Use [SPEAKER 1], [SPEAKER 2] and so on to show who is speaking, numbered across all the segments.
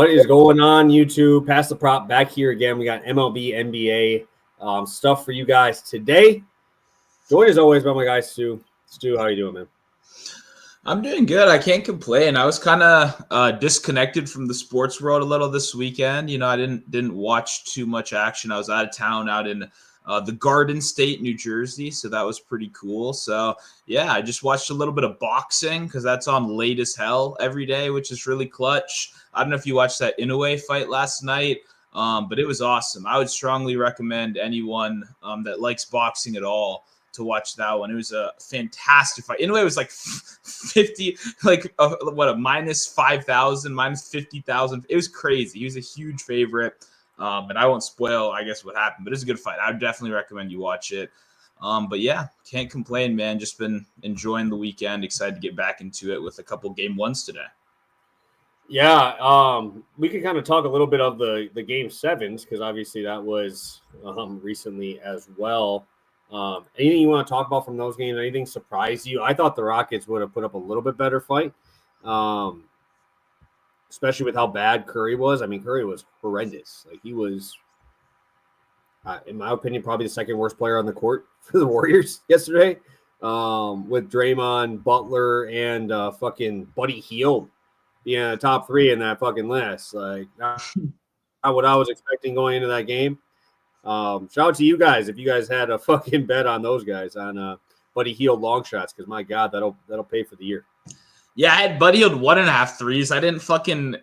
[SPEAKER 1] What is going on, YouTube? Pass the prop back here again. We got MLB, NBA stuff for you guys today. Joined as always by my guy Stu. Stu, how you doing, man?
[SPEAKER 2] I'm doing good. I can't complain. I was kind of disconnected from the sports world a little this weekend. You know, I didn't watch too much action. I was out of town, out in the Garden State, New Jersey, so that was pretty cool. So yeah, I just watched a little bit of boxing because that's on late as hell every day, which is really clutch. I don't know if you watched that Inoue fight last night, but it was awesome. I would strongly recommend anyone that likes boxing at all to watch that one. It was a fantastic fight. Inoue was like 50, like a minus 5,000, minus 50,000. It was crazy. He was a huge favorite. And I won't spoil, I guess, what happened, but it's a good fight. I would definitely recommend you watch it. But yeah, can't complain, man. Just been enjoying the weekend. Excited to get back into it with a couple game ones today.
[SPEAKER 1] Yeah, we can kind of talk a little bit of the game sevens because obviously that was recently as well. Anything you want to talk about from those games? Anything surprise you? I thought the Rockets would have put up a little bit better fight, especially with how bad Curry was. I mean, Curry was horrendous. Like he was, in my opinion, probably the second worst player on the court for the Warriors yesterday, with Draymond, Butler, and fucking Buddy Hield being the top three in that fucking list. Like not what I was expecting going into that game. Shout out to you guys if you guys had a fucking bet on those guys on Buddy Hield long shots because my God, that'll pay for the year.
[SPEAKER 2] Yeah, I had Buddy Hield 1.5 threes. I didn't fucking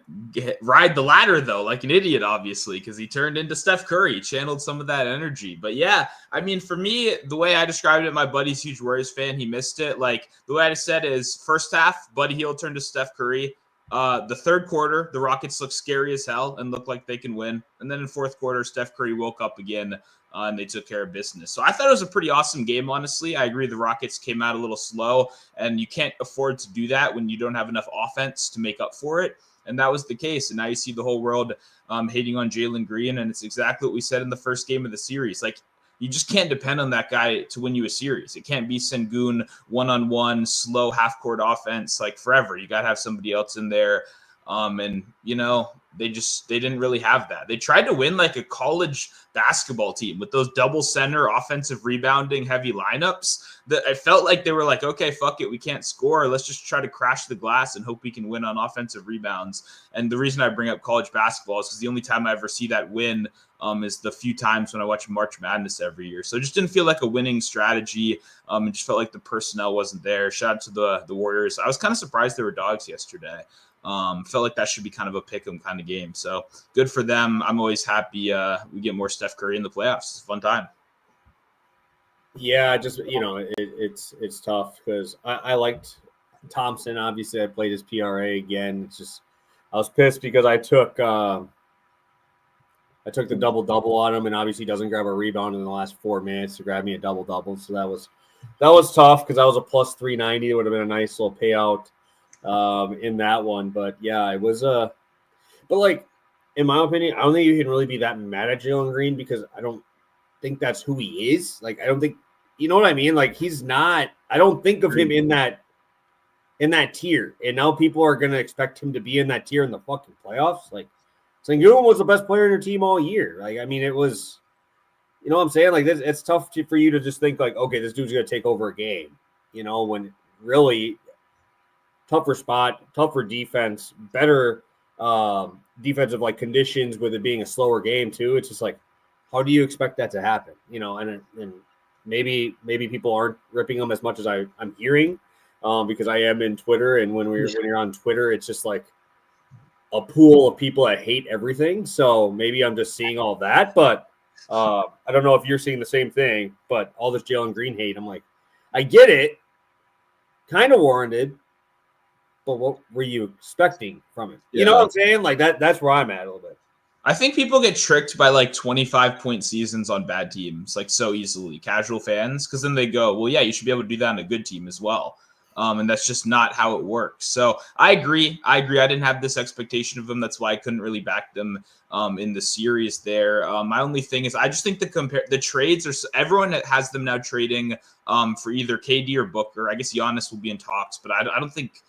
[SPEAKER 2] ride the ladder though, like an idiot, obviously, because he turned into Steph Curry, channeled some of that energy. But yeah, I mean, for me, the way I described it, my buddy's huge Warriors fan. He missed it. Like the way I said is, first half, Buddy Hield turned to Steph Curry. The third quarter, the Rockets looked scary as hell and looked like they can win. And then in fourth quarter, Steph Curry woke up again and they took care of business. So I thought it was a pretty awesome game, honestly. I agree the Rockets came out a little slow, and you can't afford to do that when you don't have enough offense to make up for it. And that was the case. And now you see the whole world hating on Jalen Green, and it's exactly what we said in the first game of the series. Like, you just can't depend on that guy to win you a series. It can't be Sengun one-on-one, slow half-court offense like forever. You got to have somebody else in there. And, you know, they didn't really have that. They tried to win like a college basketball team with those double center offensive rebounding heavy lineups that I felt like they were like, okay, fuck it. We can't score. Let's just try to crash the glass and hope we can win on offensive rebounds. And the reason I bring up college basketball is because the only time I ever see that win is the few times when I watch March Madness every year. So it just didn't feel like a winning strategy. It just felt like the personnel wasn't there. Shout out to the Warriors. I was kind of surprised they were dogs yesterday. Felt like that should be kind of a pick 'em kind of game. So good for them. I'm always happy we get more Steph Curry in the playoffs. It's a fun time.
[SPEAKER 1] Yeah, just it's tough because I liked Thompson. Obviously, I played his PRA again. It's just I was pissed because I took the double on him, and obviously doesn't grab a rebound in the last 4 minutes to grab me a double. So that was tough because I was a plus 390. It would have been a nice little payout in that one. But yeah, it was but like in my opinion, I don't think you can really be that mad at Jalen Green because I don't think that's who he is. Like I don't think you know what I mean? Like he's not I don't think of him in that tier. And now people are gonna expect him to be in that tier in the fucking playoffs. Like Sengun was the best player in your team all year. Like, I mean, it was, you know what I'm saying? Like, this, it's tough for you to just think, like, okay, this dude's going to take over a game, you know, when really tougher spot, tougher defense, better defensive, like, conditions with it being a slower game, too. It's just like, how do you expect that to happen? You know, and maybe people aren't ripping them as much as I'm hearing because I am in Twitter. And when you're on Twitter, it's just like, a pool of people that hate everything. So maybe I'm just seeing all that, but I don't know if you're seeing the same thing, but all this Jalen Green hate, I'm like, I get it. Kind of warranted, but what were you expecting from it? You know what I'm saying? Like that's where I'm at a little bit.
[SPEAKER 2] I think people get tricked by like 25-point seasons on bad teams, like so easily, casual fans, because then they go, well, yeah, you should be able to do that on a good team as well. And that's just not how it works. So I agree. I didn't have this expectation of them. That's why I couldn't really back them in the series there. My only thing is I just think the trades are everyone has them now trading for either KD or Booker. I guess Giannis will be in talks, but I don't think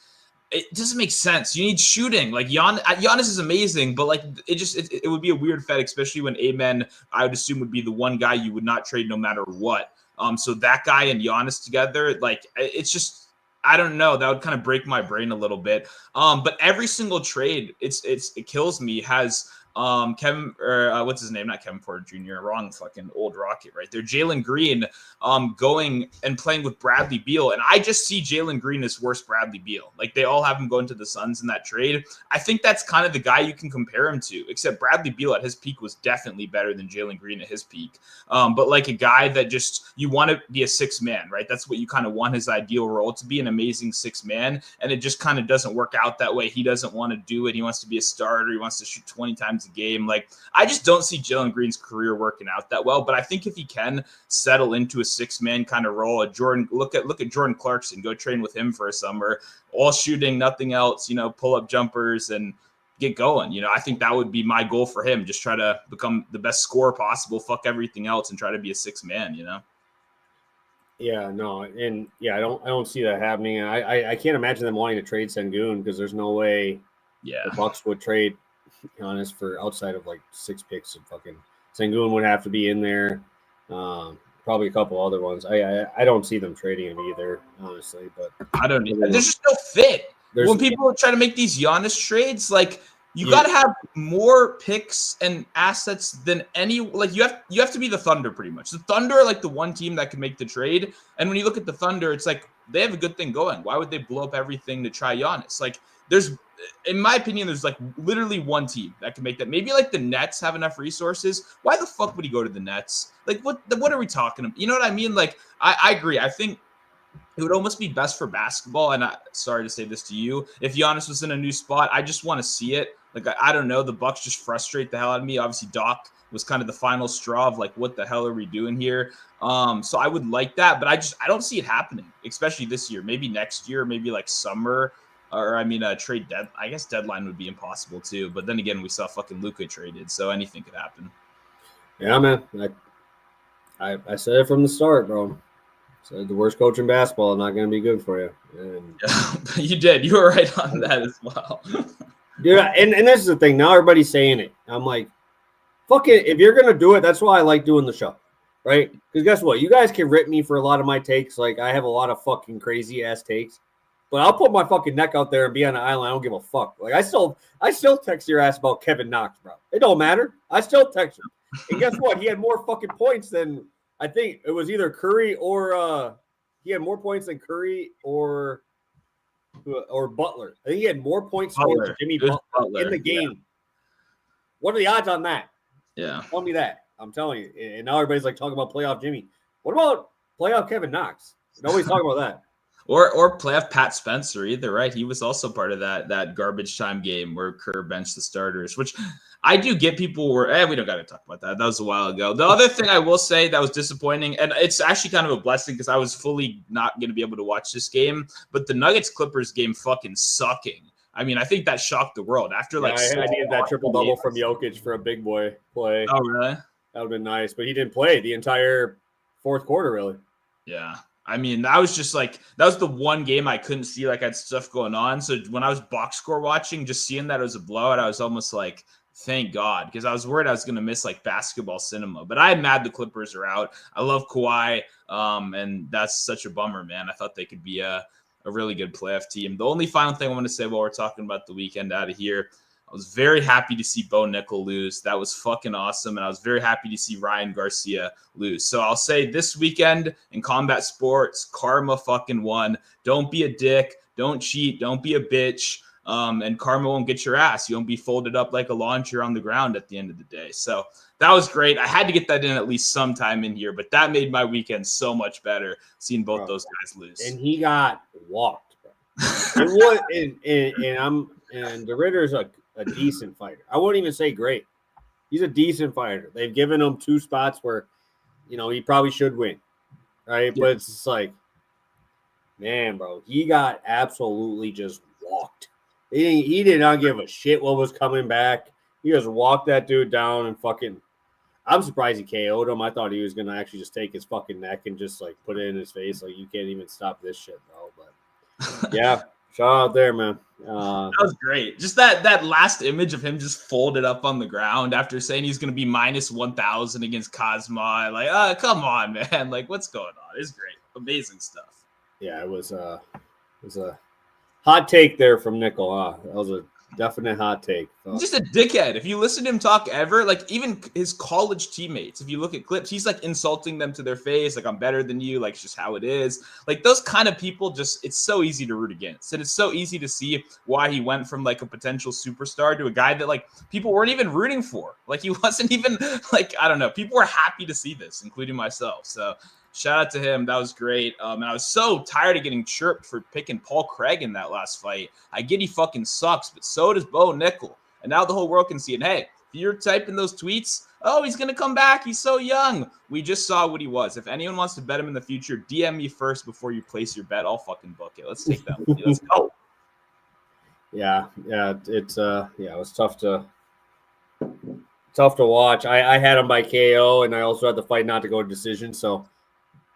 [SPEAKER 2] it doesn't make sense. You need shooting. Like Giannis is amazing, but like it would be a weird fit, especially when Amen, I would assume, would be the one guy you would not trade no matter what. So that guy and Giannis together, like it's just, I don't know. That would kind of break my brain a little bit. But every single trade, it kills me. Has Kevin, or what's his name? Not Kevin Porter Jr. Wrong fucking old Rocket right there. Jalen Green going and playing with Bradley Beal. And I just see Jalen Green as worse Bradley Beal. Like they all have him going to the Suns in that trade. I think that's kind of the guy you can compare him to, except Bradley Beal at his peak was definitely better than Jalen Green at his peak. But like a guy that just, you want to be a 6-man, right? That's what you kind of want his ideal role to be, an amazing 6-man. And it just kind of doesn't work out that way. He doesn't want to do it. He wants to be a starter. He wants to shoot 20 times a game. Like I just don't see Jalen Green's career working out that well. But I think if he can settle into a 6-man kind of role, look at Jordan Clarkson, go train with him for a summer, all shooting, nothing else, pull up jumpers and get going. I think that would be my goal for him. Just try to become the best scorer possible, fuck everything else, and try to be a 6-man,
[SPEAKER 1] Yeah, no, and yeah, I don't see that happening. And I can't imagine them wanting to trade Sengun, because there's no way the Bucks would trade Giannis for outside of like 6 picks, and fucking Sengun would have to be in there. Probably a couple other ones. I don't see them trading him either, honestly. But
[SPEAKER 2] I don't know. There's just no fit. When people try to make these Giannis trades, like you got to have more picks and assets than any. Like you have to be the Thunder pretty much. The Thunder are like the one team that can make the trade. And when you look at the Thunder, it's like they have a good thing going. Why would they blow up everything to try Giannis? Like in my opinion, there's like literally one team that can make that. Maybe like the Nets have enough resources. Why the fuck would he go to the Nets? Like what are we talking about? You know what I mean? Like I agree. I think it would almost be best for basketball. And sorry to say this to you, if Giannis was in a new spot, I just want to see it. Like, I don't know. The Bucks just frustrate the hell out of me. Obviously, Doc was kind of the final straw of like, what the hell are we doing here? So I would like that, but I don't see it happening, especially this year. Maybe next year, maybe like summer, or trade I guess deadline would be impossible too. But then again, we saw fucking Luka traded, so anything could happen.
[SPEAKER 1] Yeah, man. I said it from the start, bro. Said the worst coach in basketball is not going to be good for you. And
[SPEAKER 2] you did. You were right on that as well.
[SPEAKER 1] Dude, and this is the thing. Now everybody's saying it. I'm like, fuck it. If you're going to do it, that's why I like doing the show, right? Because guess what? You guys can rip me for a lot of my takes. Like, I have a lot of fucking crazy-ass takes. But I'll put my fucking neck out there and be on the island. I don't give a fuck. Like, I still text your ass about Kevin Knox, bro. It don't matter. I still text him. And guess what? He had more fucking points than, I think it was either Curry or he had more points than Curry or Butler. I think he had more points for Jimmy Butler in the game. Yeah. What are the odds on that?
[SPEAKER 2] Yeah.
[SPEAKER 1] Tell me that. I'm telling you. And now everybody's like talking about playoff Jimmy. What about playoff Kevin Knox? Nobody's talking about that.
[SPEAKER 2] Or playoff Pat Spencer either, right? He was also part of that garbage time game where Kerr benched the starters, which I do get people were, we don't got to talk about that. That was a while ago. The other thing I will say that was disappointing, and it's actually kind of a blessing because I was fully not going to be able to watch this game, but the Nuggets-Clippers game fucking sucking. I mean, I think that shocked the world. After I
[SPEAKER 1] needed that triple-double from Jokic for a big boy play.
[SPEAKER 2] Oh, really?
[SPEAKER 1] That would have been nice, but he didn't play the entire fourth quarter, really.
[SPEAKER 2] Yeah. I mean, that was just like, that was the one game I couldn't see, like I had stuff going on. So when I was box score watching, just seeing that it was a blowout, I was almost like, thank God, because I was worried I was going to miss like basketball cinema. But I'm mad the Clippers are out. I love Kawhi, and that's such a bummer, man. I thought they could be a really good playoff team. The only final thing I want to say while we're talking about the weekend out of here, I was very happy to see Bo Nickel lose. That was fucking awesome. And I was very happy to see Ryan Garcia lose. So I'll say this weekend in combat sports, karma fucking won. Don't be a dick. Don't cheat. Don't be a bitch. And karma won't get your ass. You won't be folded up like a launcher on the ground at the end of the day. So that was great. I had to get that in at least sometime in here, but that made my weekend so much better seeing both those guys lose.
[SPEAKER 1] And he got walked, bro. It was, and the Ritter's a decent fighter. I wouldn't even say great. He's a decent fighter. They've given him 2 spots where, he probably should win, right? Yeah. But it's just like, man, bro, he got absolutely just walked. He did not give a shit what was coming back. He just walked that dude down and fucking. I'm surprised he KO'd him. I thought he was gonna actually just take his fucking neck and just like put it in his face. Like, you can't even stop this shit, bro. But yeah, shout out there, man.
[SPEAKER 2] That was great. Just that last image of him just folded up on the ground after saying he's going to be minus 1,000 against Cosma. Like, come on, man. Like, what's going on? It's great. Amazing stuff.
[SPEAKER 1] Yeah, it was a hot take there from Nickel. That was a definite hot take.
[SPEAKER 2] He's just a dickhead. If you listen to him talk ever, like even his college teammates, if you look at clips, he's like insulting them to their face. Like, I'm better than you. Like, it's just how it is. Like those kind of people it's so easy to root against. And it's so easy to see why he went from like a potential superstar to a guy that like people weren't even rooting for. Like he wasn't even like, I don't know. People were happy to see this, including myself. So shout out to him. That was great. And I was so tired of getting chirped for picking Paul Craig in that last fight. I get he fucking sucks, but so does Bo Nickel. And now the whole world can see it. Hey, if you're typing those tweets, oh, he's going to come back. He's so young. We just saw what he was. If anyone wants to bet him in the future, DM me first before you place your bet. I'll fucking book it. Let's take that. Let's go.
[SPEAKER 1] Yeah. It was tough to watch. I had him by KO, and I also had the fight not to go to decision, so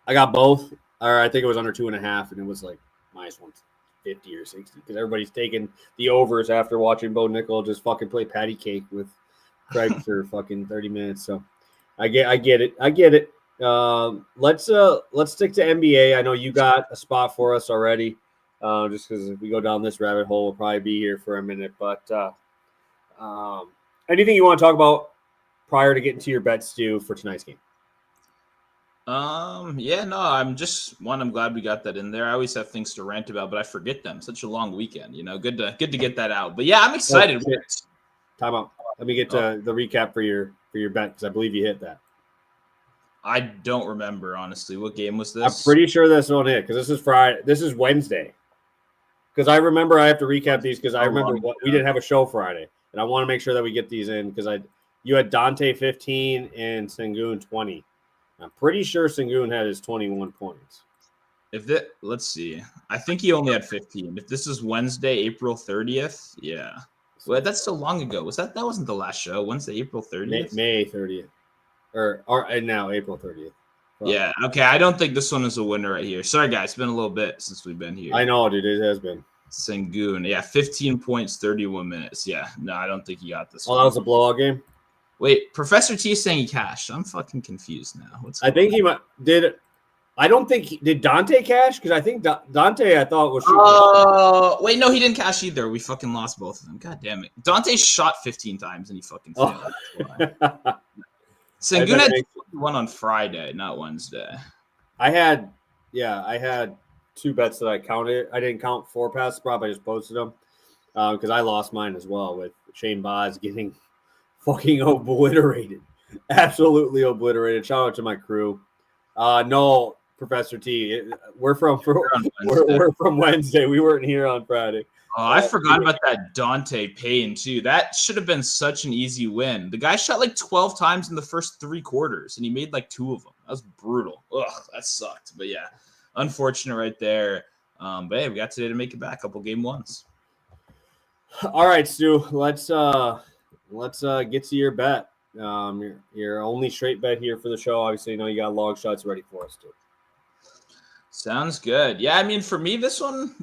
[SPEAKER 1] I got both, or I think it was under 2.5, and it was like minus 150 or 60 because everybody's taking the overs after watching Bo Nickel just fucking play patty cake with Craig for fucking 30 minutes. So I get it. Let's stick to NBA. I know you got a spot for us already. Just because if we go down this rabbit hole, we'll probably be here for a minute. But anything you want to talk about prior to getting to your bets, Stu, for tonight's game?
[SPEAKER 2] I'm glad we got that in there. I always have things to rant about, but I forget them. Such a long weekend, good to get that out. But yeah, I'm excited.
[SPEAKER 1] Time out. Let me get to the recap for your bet, because I believe you hit that.
[SPEAKER 2] I don't remember, honestly. What game was this?
[SPEAKER 1] I'm pretty sure this one hit, because this is Friday. This is Wednesday. Because I remember I have to recap these, because I remember we didn't have a show Friday, and I want to make sure that we get these in, because you had Dante 15 and Sengun 20. I'm pretty sure Sengun had his 21 points.
[SPEAKER 2] Let's see. I think he only had 15. If this is Wednesday, April 30th, yeah. Well, that's so long ago. That wasn't the last show? Wednesday, April 30th?
[SPEAKER 1] May 30th. And now April 30th.
[SPEAKER 2] Well, yeah, okay. I don't think this one is a winner right here. Sorry, guys. It's been a little bit since we've been here.
[SPEAKER 1] I know, dude. It has been.
[SPEAKER 2] Sengun. Yeah, 15 points, 31 minutes. Yeah. No, I don't think he got this one.
[SPEAKER 1] That was a blowout game?
[SPEAKER 2] Wait, Professor T is saying he cashed. I'm fucking confused now.
[SPEAKER 1] I think he did. I don't think did Dante cash, because I think Dante I thought was.
[SPEAKER 2] Wait, no, he didn't cash either. We fucking lost both of them. God damn it. Dante shot 15 times and he fucking failed. Sengun had one on Friday, not Wednesday.
[SPEAKER 1] I had 2 bets that I counted. I didn't count 4 passes prop. I just posted them because I lost mine as well with Shane Boz getting fucking obliterated, absolutely obliterated. Shout out to my crew. No, Professor T, we're from Wednesday. We weren't here on Friday.
[SPEAKER 2] Oh, I forgot about that Dante Payne too. That should have been such an easy win. The guy shot like 12 times in the first 3 quarters, and he made like 2 of them. That was brutal. Ugh, that sucked. But yeah, unfortunate right there. But hey, we got today to make it back. A couple game ones.
[SPEAKER 1] All right, Stu. Let's get to your bet. Your only straight bet here for the show. Obviously, you got long shots ready for us too.
[SPEAKER 2] Sounds good. Yeah, I mean, for me, this one,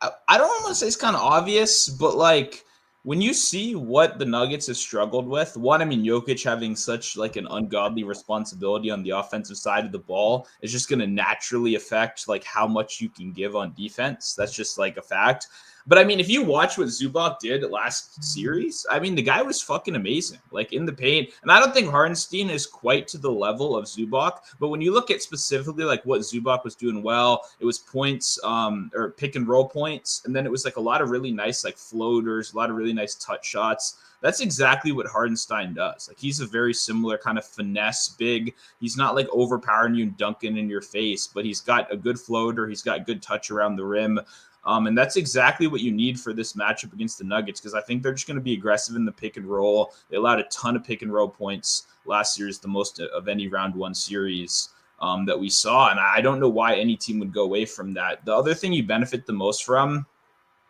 [SPEAKER 2] I don't want to say it's kind of obvious, but like when you see what the Nuggets have struggled with, one, I mean, Jokic having such like an ungodly responsibility on the offensive side of the ball is just going to naturally affect like how much you can give on defense. That's just like a fact. But I mean, if you watch what Zubac did last series, I mean, the guy was fucking amazing, like in the paint. And I don't think Hartenstein is quite to the level of Zubac. But when you look at specifically like what Zubac was doing well, it was points or pick and roll points. And then it was like a lot of really nice like floaters, a lot of really nice touch shots. That's exactly what Hartenstein does. Like he's a very similar kind of finesse big. He's not like overpowering you and dunking in your face, but he's got a good floater. He's got good touch around the rim. And that's exactly what you need for this matchup against the Nuggets, because I think they're just going to be aggressive in the pick and roll. They allowed a ton of pick and roll points last series, the most of any round 1 series that we saw. And I don't know why any team would go away from that. The other thing you benefit the most from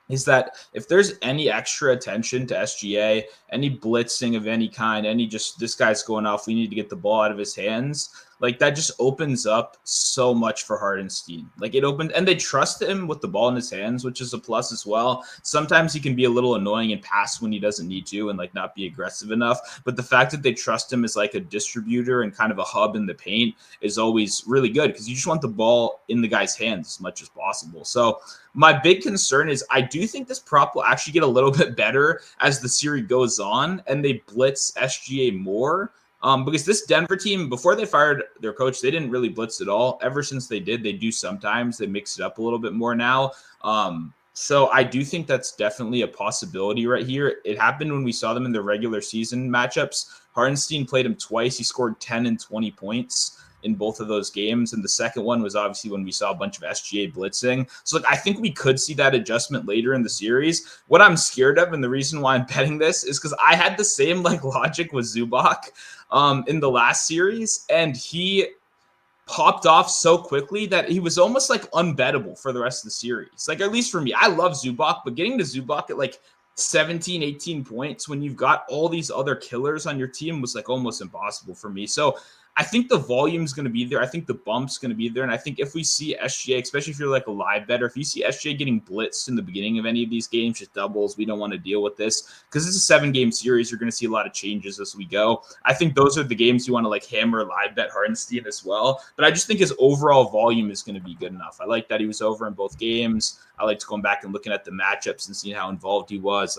[SPEAKER 2] is that if there's any extra attention to SGA, any blitzing of any kind, any just this guy's going off, we need to get the ball out of his hands, like that just opens up so much for Hardenstein. Like it opened, and they trust him with the ball in his hands, which is a plus as well. Sometimes he can be a little annoying and pass when he doesn't need to and like not be aggressive enough. But the fact that they trust him as like a distributor and kind of a hub in the paint is always really good because you just want the ball in the guy's hands as much as possible. So my big concern is I do think this prop will actually get a little bit better as the series goes on and they blitz SGA more. Because this Denver team, before they fired their coach, they didn't really blitz at all. Ever since they did, they do sometimes. They mix it up a little bit more now. So I do think that's definitely a possibility right here. It happened when we saw them in the regular season matchups. Hardenstein played him twice. He scored 10 and 20 points in both of those games. And the second one was obviously when we saw a bunch of SGA blitzing. So I think we could see that adjustment later in the series. What I'm scared of, and the reason why I'm betting this, is because I had the same logic with Zubac in the last series, and he popped off so quickly that he was almost unbettable for the rest of the series. At least for me, I love Zubac, but getting to Zubac at 17, 18 points when you've got all these other killers on your team was almost impossible for me. So I think the volume is going to be there. I think the bump's going to be there. And I think if we see SGA, especially if you're a live better, if you see SGA getting blitzed in the beginning of any of these games, just doubles, we don't want to deal with this because it's a 7-game series. You're going to see a lot of changes as we go. I think those are the games you want to hammer live bet Hardenstein as well. But I just think his overall volume is going to be good enough. I like that he was over in both games. I liked going back and looking at the matchups and seeing how involved he was.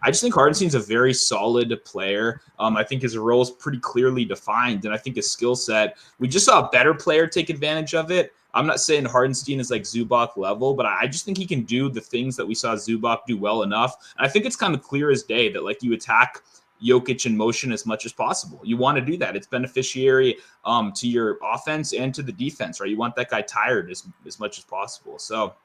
[SPEAKER 2] I just think Hardenstein's a very solid player. I think his role is pretty clearly defined, and I think his skill set, we just saw a better player take advantage of it. I'm not saying Hardenstein is Zubac level, but I just think he can do the things that we saw Zubac do well enough. And I think it's kind of clear as day that you attack Jokic in motion as much as possible. You want to do that. It's beneficiary to your offense and to the defense, right? You want that guy tired as much as possible. So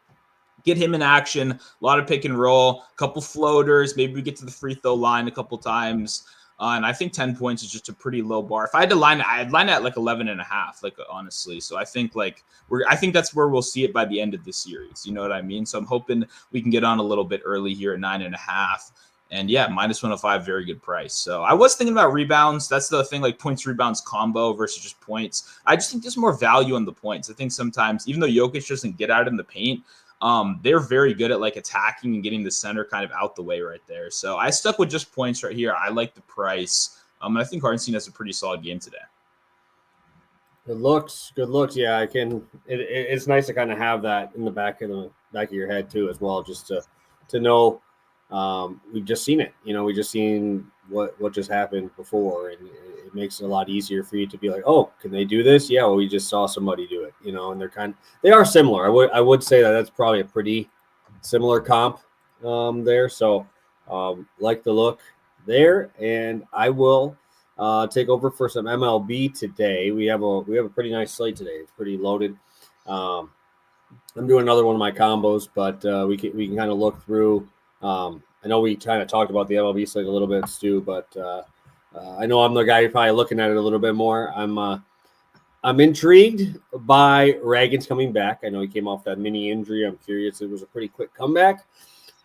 [SPEAKER 2] get him in action, a lot of pick and roll, a couple floaters. Maybe we get to the free throw line a couple times. And I think 10 points is just a pretty low bar. If I had to line it, I'd line it at 11 and a half, honestly. So I think I think that's where we'll see it by the end of the series. You know what I mean? So I'm hoping we can get on a little bit early here at 9.5. And yeah, -105, very good price. So I was thinking about rebounds. That's the thing, points, rebounds combo versus just points. I just think there's more value on the points. I think sometimes, even though Jokic doesn't get out in the paint, they're very good at attacking and getting the center kind of out the way right there. So I stuck with just points right here. I like the price. And I think Hardenstein has a pretty solid game today.
[SPEAKER 1] Good looks. Yeah, I can. It's nice to kind of have that in the back of your head too, as well, just to know. We've just seen it. We just seen what just happened before, and it makes it a lot easier for you to be like, oh, can they do this? Yeah, well, we just saw somebody do it. And they are similar. I would say that's probably a pretty similar comp there. So like the look there, and I will take over for some MLB today. We have a pretty nice slate today. It's pretty loaded. I'm doing another one of my combos, but we can kind of look through. I know we kind of talked about the MLB slate a little bit, Stu, but I know I'm the guy probably looking at it a little bit more. I'm intrigued by Ragan's coming back. I know he came off that mini injury. I'm curious. It was a pretty quick comeback.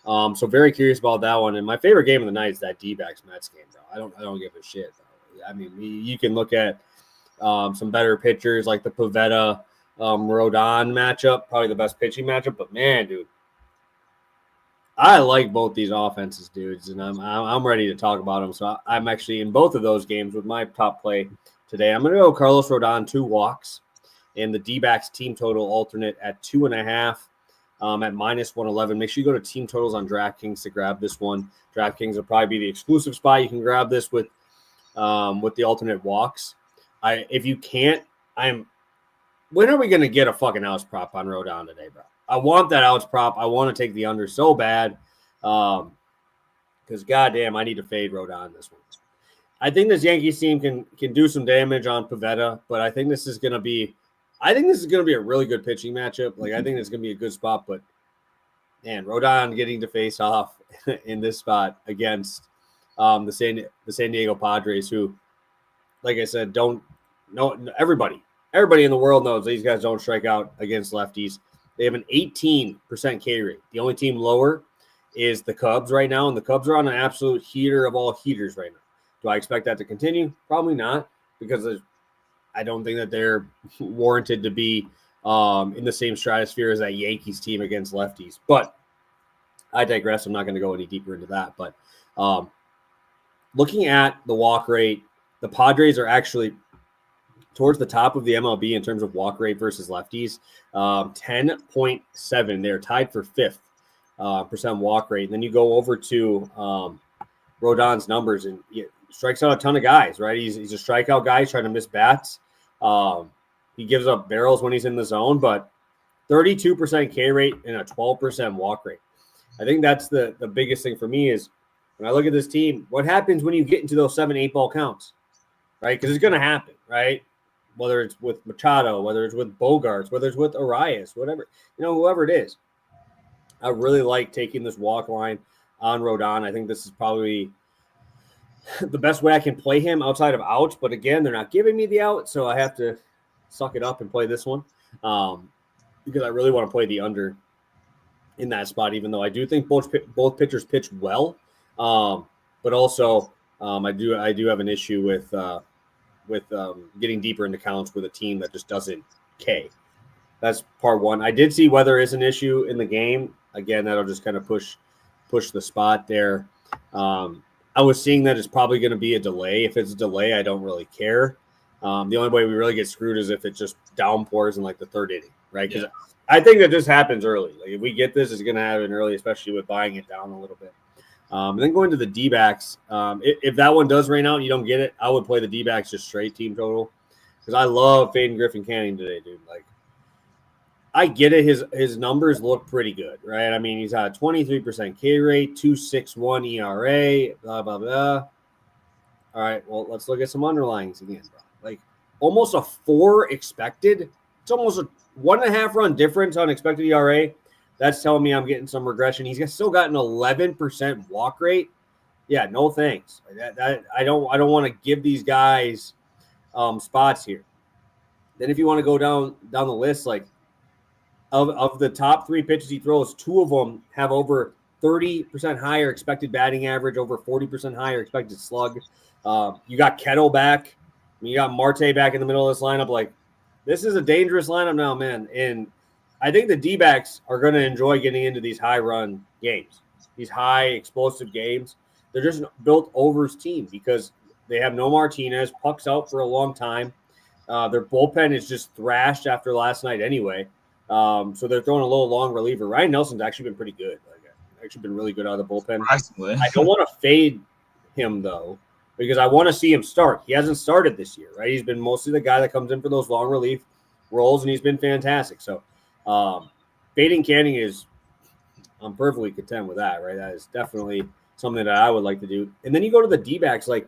[SPEAKER 1] So very curious about that one. And my favorite game of the night is that D-backs Mets game, bro. I don't give a shit, bro. I mean, you can look at some better pitchers like the Pivetta Rodon matchup, probably the best pitching matchup. But man, dude, I like both these offenses, dudes, and I'm ready to talk about them. So I'm actually in both of those games with my top play today. I'm going to go Carlos Rodon 2 walks, and the D-backs team total alternate at 2.5 at -111. Make sure you go to team totals on DraftKings to grab this one. DraftKings will probably be the exclusive spot. You can grab this with the alternate walks. If you can't, when are we going to get a fucking house prop on Rodon today, bro? I want that outs prop. I want to take the under so bad because, goddamn, I need to fade Rodon this one. I think this Yankees team can do some damage on Pivetta, but I think this is going to be a really good pitching matchup. I think it's going to be a good spot, but, man, Rodon getting to face off in this spot against the San Diego Padres, who, like I said, don't know everybody in the world knows these guys don't strike out against lefties. They have an 18% K rate. The only team lower is the Cubs right now, and the Cubs are on an absolute heater of all heaters right now. Do I expect that to continue? Probably not, because I don't think that they're warranted to be in the same stratosphere as that Yankees team against lefties. But I digress. I'm not going to go any deeper into that. But looking at the walk rate, the Padres are actually towards the top of the MLB in terms of walk rate versus lefties. 10.7. They're tied for 5th percent walk rate. And then you go over to Rodon's numbers, and he strikes out a ton of guys, right? He's a strikeout guy. He's trying to miss bats. He gives up barrels when he's in the zone, but 32% K rate and a 12% walk rate. I think that's the biggest thing for me is when I look at this team, what happens when you get into those 7-8 ball counts, right? Because it's going to happen, right? Whether it's with Machado, whether it's with Bogarts, whether it's with Arias, whatever, whoever it is. I really like taking this walk line on Rodon. I think this is probably the best way I can play him outside of outs. But again, they're not giving me the out, so I have to suck it up and play this one because I really want to play the under in that spot, even though I do think both pitchers pitch well. But also I do have an issue with getting deeper into counts with a team that just doesn't K. That's part one. I did see weather is an issue in the game. Again, that'll just kind of push the spot there. I was seeing that it's probably going to be a delay. If it's a delay, I don't really care. The only way we really get screwed is if it just downpours in like the 3rd inning, right? Because I think that this happens early. Like if we get this, it's going to happen early, especially with buying it down a little bit. And then going to the D-backs, if that one does rain out and you don't get it, I would play the D-backs just straight team total because I love fading Griffin Canning today, dude. Like, I get it. His numbers look pretty good, right? I mean, he's got a 23% K rate, 2.61 ERA, blah, blah, blah. All right, well, let's look at some underlyings again, bro. Like, almost a 4 expected. It's almost a 1.5 run difference on expected ERA. That's telling me I'm getting some regression. He's still got an 11% walk rate. Yeah, no thanks. I don't want to give these guys spots here. Then if you want to go down the list, like of the top 3 pitches he throws, 2 of them have over 30% higher expected batting average, over 40% higher expected slug. You got Kettle back. You got Marte back in the middle of this lineup. Like, this is a dangerous lineup now, man. And I think the D-backs are going to enjoy getting into these high-run games, these high explosive games. They're just built over's team because they have no Martinez. Puck's out for a long time. Their bullpen is just thrashed after last night anyway. So they're throwing a little long reliever. Ryan Nelson's actually been pretty good. Actually been really good out of the bullpen. I don't want to fade him, though, because I want to see him start. He hasn't started this year, right? He's been mostly the guy that comes in for those long relief roles, and he's been fantastic. So fading Canning is – I'm perfectly content with that, right? That is definitely something that I would like to do. And then you go to the D-backs. Like,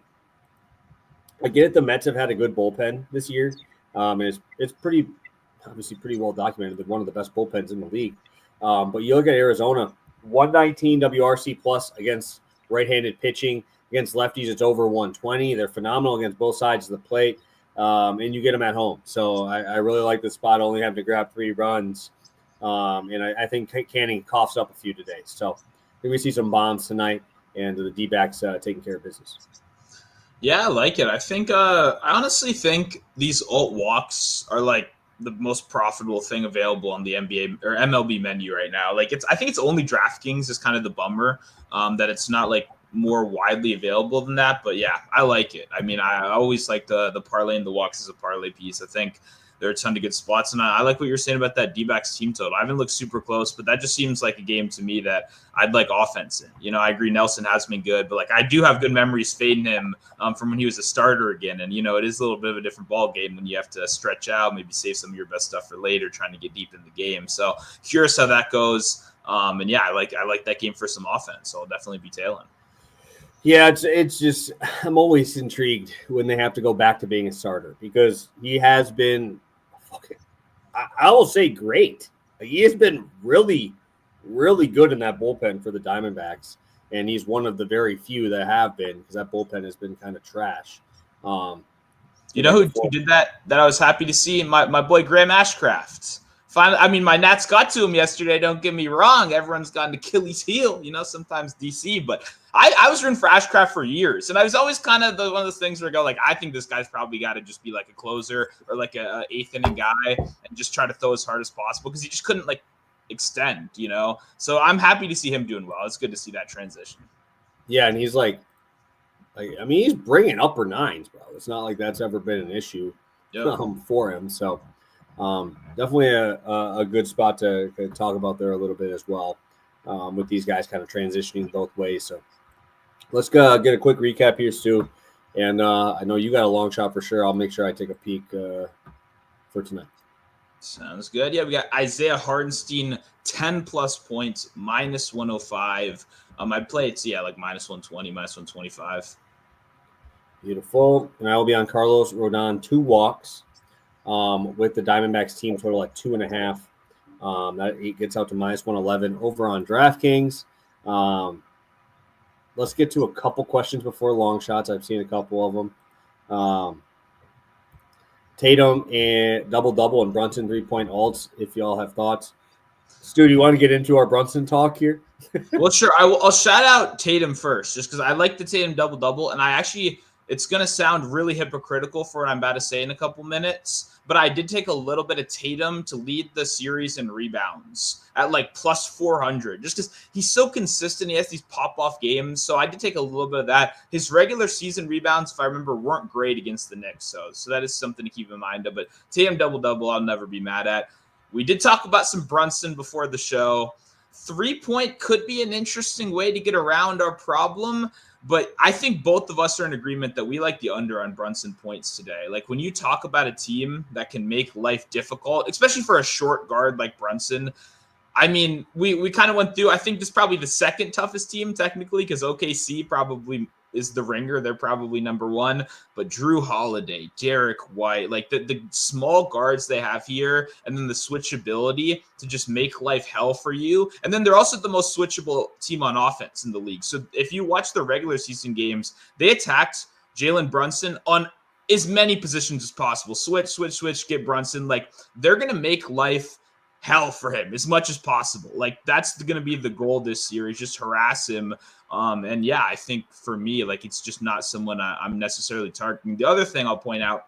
[SPEAKER 1] I get it, the Mets have had a good bullpen this year. And it's pretty – obviously pretty well documented. They're one of the best bullpens in the league. But you look at Arizona – 119 WRC plus against right-handed pitching. Against lefties, it's over 120. They're phenomenal against both sides of the plate, and you get them at home. So I really like this spot, only having to grab 3 runs. And I think Canning coughs up a few today. So I think we see some bombs tonight, and the D-backs taking care of business.
[SPEAKER 2] Yeah, I like it. I think I honestly think these alt walks are like the most profitable thing available on the NBA or MLB menu right now. Like I think it's only DraftKings is kind of the bummer that it's not like more widely available than that. But yeah, I like it. I mean, I always like the parlay and the walks as a parlay piece. I think there are a ton of good spots. And I like what you're saying about that D-backs team total. I haven't looked super close, but that just seems like a game to me that I'd like offense in. You know, I agree Nelson has been good, but like I do have good memories fading him from when he was a starter again. And, you know, it is a little bit of a different ball game when you have to stretch out, maybe save some of your best stuff for later, trying to get deep in the game. So curious how that goes. And yeah, I like that game for some offense. So I'll definitely be tailing.
[SPEAKER 1] Yeah, it's just I'm always intrigued when they have to go back to being a starter because he has been I will say great. He has been really, really good in that bullpen for the Diamondbacks, and he's one of the very few that have been because that bullpen has been kind of trash.
[SPEAKER 2] You know who did that I was happy to see? My boy Graham Ashcraft finally, I mean, my Nats got to him yesterday. Don't get me wrong. Everyone's got an Achilles heel, sometimes DC. But I was rooting for Ashcraft for years. And I was always kind of one of those things where I go, like, I think this guy's probably got to just be like a closer or like a eighth inning guy and just try to throw as hard as possible because he just couldn't, like, extend, So I'm happy to see him doing well. It's good to see that transition.
[SPEAKER 1] Yeah, and he's like he's bringing upper nines, bro. It's not like that's ever been an issue for him. So definitely a good spot to talk about there a little bit as well with these guys kind of transitioning both ways. So let's get a quick recap here, Stu. And I know you got a long shot for sure. I'll make sure I take a peek for tonight.
[SPEAKER 2] Sounds good. Yeah, we got Isaiah Hardenstein, 10-plus points, minus 105. I'd play it, like minus 120, minus 125.
[SPEAKER 1] Beautiful. And I will be on Carlos Rodon, 2 walks with the Diamondbacks team total at 2.5. That gets out to minus 111 over on DraftKings. Let's get to a couple questions before long shots. I've seen a couple of them. Tatum and double and Brunson 3-point alts. If y'all have thoughts, Stu, do you want to get into our Brunson talk here?
[SPEAKER 2] Well, sure. I'll shout out Tatum first, just because I like the Tatum double, and it's going to sound really hypocritical for what I'm about to say in a couple minutes, but I did take a little bit of Tatum to lead the series in rebounds at like plus 400, just because he's so consistent. He has these pop-off games, so I did take a little bit of that. His regular season rebounds, if I remember, weren't great against the Knicks, so that is something to keep in mind. But Tatum double, I'll never be mad at. We did talk about some Brunson before the show. 3-point could be an interesting way to get around our problem, but I think both of us are in agreement that we like the under on Brunson points today. Like when you talk about a team that can make life difficult, especially for a short guard like Brunson, I mean, we kind of went through, I think this is probably the second toughest team technically because OKC probably is the ringer. They're probably number 1, but Drew Holiday, Derek White, like the small guards they have here, and then the switchability to just make life hell for you. And then they're also the most switchable team on offense in the league. So if you watch the regular season games, they attacked Jalen Brunson on as many positions as possible. Switch, get Brunson. Like they're going to make life hell for him as much as possible. Like that's going to be the goal this series, just harass him. And yeah, I think for me, like it's just not someone I'm necessarily targeting. The other thing I'll point out,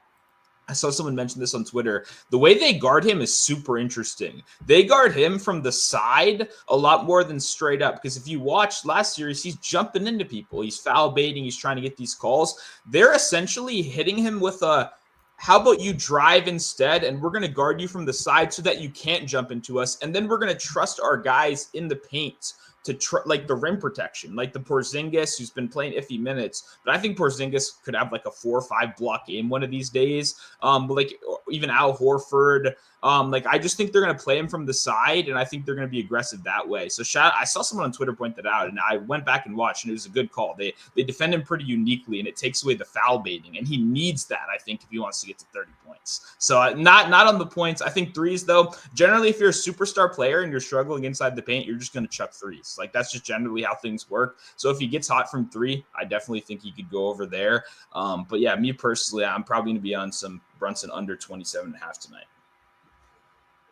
[SPEAKER 2] I saw someone mention this on Twitter. The way they guard him is super interesting. They guard him from the side a lot more than straight up. Because if you watch last series, he's jumping into people. He's foul baiting. He's trying to get these calls. They're essentially hitting him with a, how about you drive instead, and we're going to guard you from the side so that you can't jump into us. And then we're going to trust our guys in the paint to like the rim protection, like the Porzingis who's been playing iffy minutes. But I think Porzingis could have like a 4 or 5 block game one of these days. But like even Al Horford, like I just think they're going to play him from the side, and I think they're going to be aggressive that way. So I saw someone on Twitter point that out, and I went back and watched, and it was a good call. They defend him pretty uniquely, and it takes away the foul baiting, and he needs that, I think, if he wants to get to 30 points. So not on the points. I think threes, though, generally if you're a superstar player and you're struggling inside the paint, you're just going to chuck threes. Like that's just generally how things work. So if he gets hot from 3, I definitely think he could go over there. But yeah, me personally, I'm probably going to be on some Brunson under 27.5 tonight.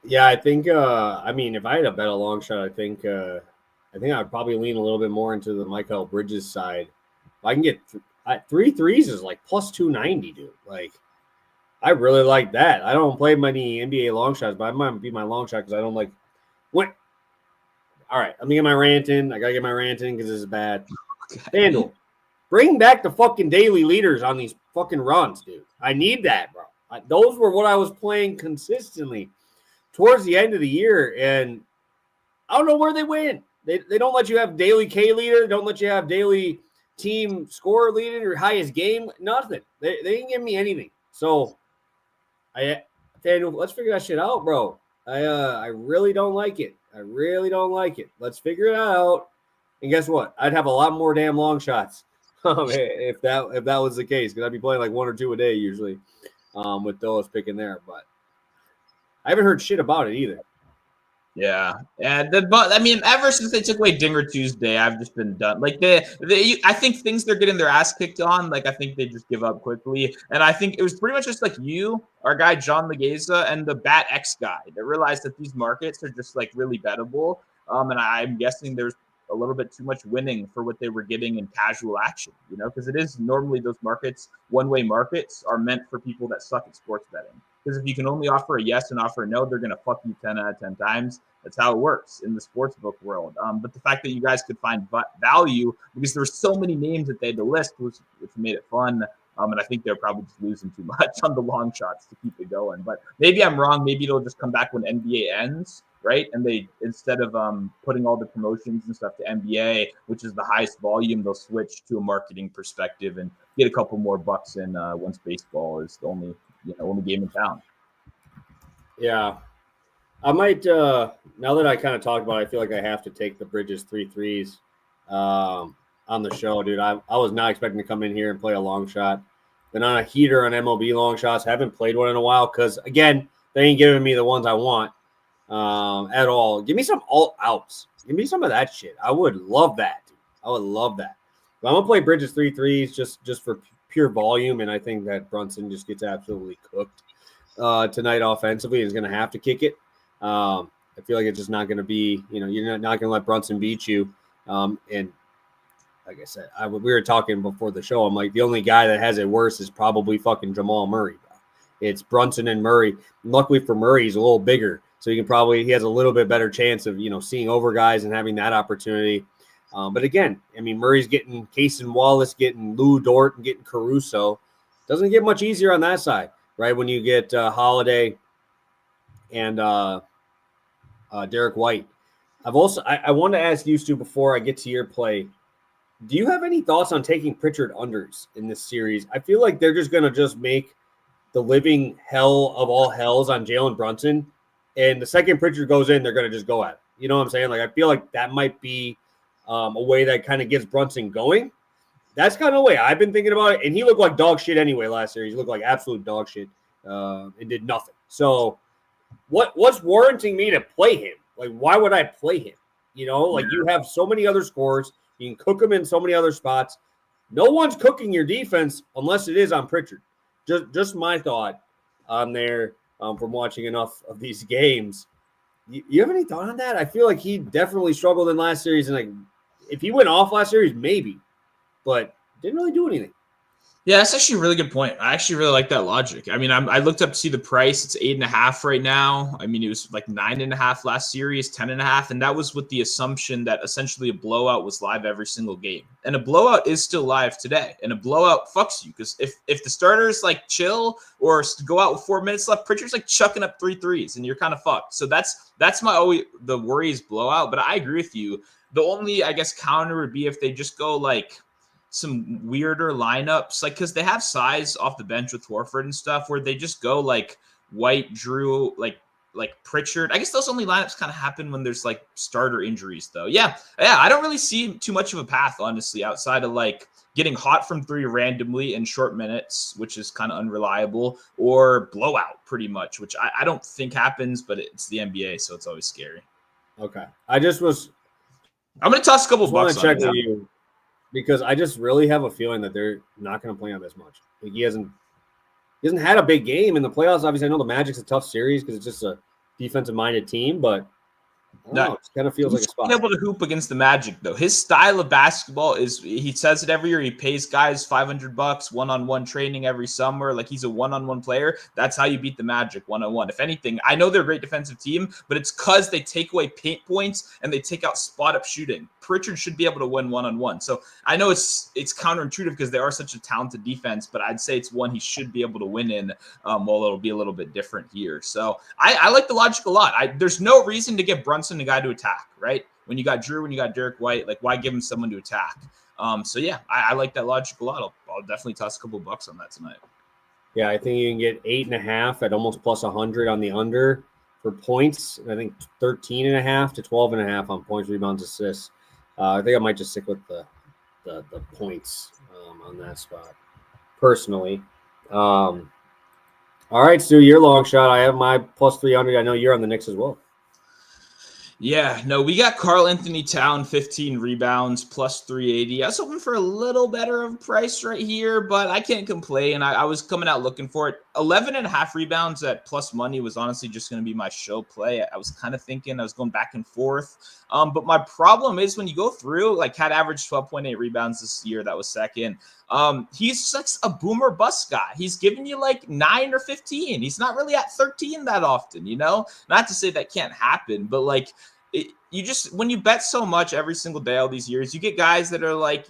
[SPEAKER 1] Yeah, I think. I mean, if I had to bet a long shot, I think I'd probably lean a little bit more into the Mikal Bridges side. If I can get 3 threes is like plus 290, dude. Like, I really like that. I don't play many NBA long shots, but I might be my long shot because I don't like. What? All right, let me get my rant in. I gotta get my rant in because this is bad. Okay. FanDuel, bring back the fucking daily leaders on these fucking runs, dude. I need that, bro. Those were what I was playing consistently towards the end of the year, and I don't know where they went. They don't let you have daily K leader. They don't let you have daily team score leader or highest game. Nothing. They didn't give me anything. So, let's figure that shit out, bro. I really don't like it. I really don't like it. Let's figure it out. And guess what? I'd have a lot more damn long shots if that was the case, because I'd be playing like 1 or 2 a day usually with those picking there. But I haven't heard shit about it either.
[SPEAKER 2] Yeah, and but I mean, ever since they took away Dinger Tuesday, I've just been done. Like I think things they're getting their ass kicked on. Like I think they just give up quickly, and I think it was pretty much just like you, our guy John Legeza, and the Bat X guy that realized that these markets are just like really bettable. And I'm guessing there's a little bit too much winning for what they were getting in casual action, because it is normally those markets, one-way markets, are meant for people that suck at sports betting. Because if you can only offer a yes and offer a no, they're going to fuck you 10 out of 10 times. That's how it works in the sportsbook world. But the fact that you guys could find value, because there were so many names that they had to list, which made it fun. And I think they're probably just losing too much on the long shots to keep it going. But maybe I'm wrong. Maybe it'll just come back when NBA ends, right? And they, instead of putting all the promotions and stuff to NBA, which is the highest volume, they'll switch to a marketing perspective and get a couple more bucks in once baseball is the only game in town.
[SPEAKER 1] Yeah. I might, now that I kind of talked about it, I feel like I have to take the Bridges 3-3s on the show, dude. I was not expecting to come in here and play a long shot. Been on a heater on MLB long shots. Haven't played one in a while because, again, they ain't giving me the ones I want at all. Give me some alt outs. Give me some of that shit. I would love that, dude. I would love that. But I'm going to play Bridges 3-3s just for pure volume, and I think that Brunson just gets absolutely cooked tonight offensively. He's going to have to kick it. I feel like it's just not going to be, you're not going to let Brunson beat you. And like I said, we were talking before the show. I'm like, the only guy that has it worse is probably fucking Jamal Murray. Bro. It's Brunson and Murray. And luckily for Murray, he's a little bigger. So he has a little bit better chance of, seeing over guys and having that opportunity. But again, I mean, Murray's getting Cason Wallace, getting Lou Dort, and getting Caruso. Doesn't get much easier on that side, right? When you get Holiday and Derek White. I want to ask you, Stu, before I get to your play, do you have any thoughts on taking Pritchard unders in this series? I feel like they're just going to just make the living hell of all hells on Jalen Brunson. And the second Pritchard goes in, they're going to just go at it. You know what I'm saying? Like, I feel like that might be a way that kind of gets Brunson going. That's kind of the way I've been thinking about it. And he looked like dog shit anyway last series. He looked like absolute dog shit and did nothing. So what's warranting me to play him? Like, why would I play him? You have so many other scores. You can cook them in so many other spots. No one's cooking your defense unless it is on Pritchard. Just my thought on there from watching enough of these games. You have any thought on that? I feel like he definitely struggled in last series. And like, if he went off last series, maybe. But didn't really do anything.
[SPEAKER 2] Yeah, that's actually a really good point. I actually really like that logic. I mean, I looked up to see the price. It's 8.5 right now. I mean, it was like 9.5 last series, 10.5, and that was with the assumption that essentially a blowout was live every single game. And a blowout is still live today. And a blowout fucks you because if the starters like chill or go out with 4 minutes left, Pritchard's like chucking up 3 threes, and you're kind of fucked. So that's the worry is blowout. But I agree with you. The only, I guess, counter would be if they just go like some weirder lineups, like because they have size off the bench with Horford and stuff, where they just go like White, Drew, like Pritchard. I guess those only lineups kind of happen when there's like starter injuries, though. Yeah. I don't really see too much of a path, honestly, outside of like getting hot from 3 randomly in short minutes, which is kind of unreliable, or blowout, pretty much, which I don't think happens, but it's the NBA, so it's always scary.
[SPEAKER 1] Okay,
[SPEAKER 2] I'm gonna toss a couple bucks
[SPEAKER 1] on you. Because I just really have a feeling that they're not going to play on this much. Like he hasn't had a big game in the playoffs. Obviously, I know the Magic's a tough series because it's just a defensive-minded team, but I don't know, it kind of feels like a spot.
[SPEAKER 2] He's able to hoop against the Magic, though. His style of basketball is, he says it every year, he pays guys $500 one-on-one training every summer. Like, he's a one-on-one player. That's how you beat the Magic one-on-one. If anything, I know they're a great defensive team, but it's because they take away paint points and they take out spot-up shooting. Pritchard should be able to win one-on-one. So I know it's counterintuitive because they are such a talented defense, but I'd say it's one he should be able to win in, while it'll be a little bit different here. So I like the logic a lot. There's no reason to give Brunson a guy to attack, right? When you got Drew, when you got Derek White, like, why give him someone to attack? So yeah, I like that logic a lot. I'll definitely toss a couple bucks on that tonight.
[SPEAKER 1] Yeah, I think you can get 8.5 at almost plus 100 on the under for points. I think 13.5 to 12.5 on points, rebounds, assists. I think I might just stick with the points on that spot personally. All right, Stu, your long shot. I have my plus 300. I know you're on the Knicks as well.
[SPEAKER 2] Yeah, no, we got Karl Anthony Town, 15 rebounds, plus 380. I was hoping for a little better of a price right here, but I can't complain. I was coming out looking for it. 11 and a half rebounds at plus money was honestly just going to be my show play. I was kind of thinking I was going back and forth. But my problem is when you go through, like, Cat averaged 12.8 rebounds this year. That was second. He's such a boomer bust guy. He's giving you like 9 or 15. He's not really at 13 that often, you know? Not to say that can't happen, but like, you just, when you bet so much every single day all these years, you get guys that are like,